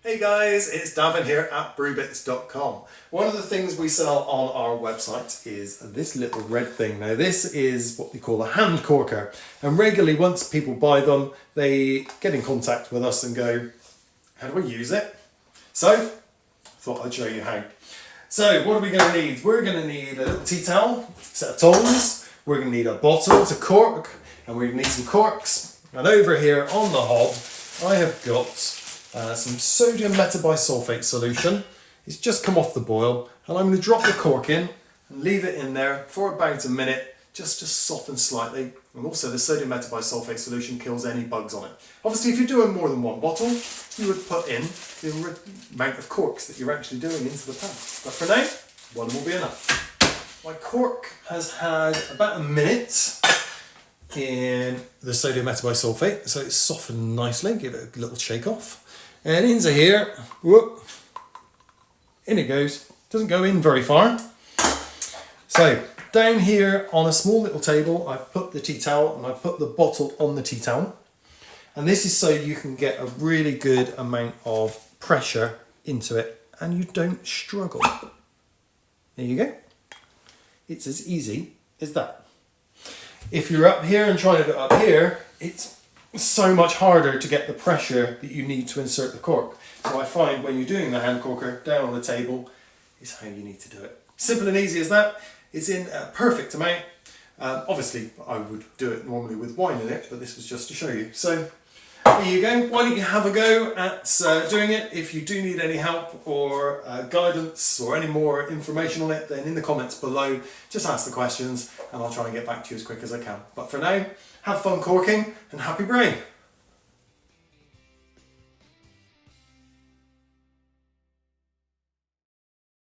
Hey guys, it's Davin here at Brewbitz.com. One of the things we sell on our website is this little red thing. Now this is what we call a hand corker, and regularly once people buy them they get in contact with us and go, how do I use it? So I thought I'd show you how. So what are we going to need? We're going to need a little tea towel, a set of tongs, we're going to need a bottle to cork, and we're going to need some corks. And over here on the hob I have got some sodium metabisulphite solution. It's just come off the boil, and I'm going to drop the cork in and leave it in there for about a minute, just to soften slightly. And also the sodium metabisulphite solution kills any bugs on it. Obviously if you're doing more than one bottle, you would put in the amount of corks that you're actually doing into the pan. But for now, one will be enough. My cork has had about a minute in the sodium metabisulphite, so it's softened nicely. Give it a little shake off. And into here, whoop, in it goes. Doesn't go in very far. So down here on a small little table, I've put the tea towel and I've put the bottle on the tea towel. And this is so you can get a really good amount of pressure into it and you don't struggle. There you go. It's as easy as that. If you're up here and trying to do it up here, it's so much harder to get the pressure that you need to insert the cork. So I find when you're doing the hand corker, down on the table is how you need to do it. Simple and easy as that. It's in a perfect amount. Obviously I would do it normally with wine in it, but this was just to show you. So there you go. Why don't you have a go at doing it? If you do need any help or guidance or any more information on it, then in the comments below, just ask the questions and I'll try and get back to you as quick as I can. But for now, have fun corking and happy brewing.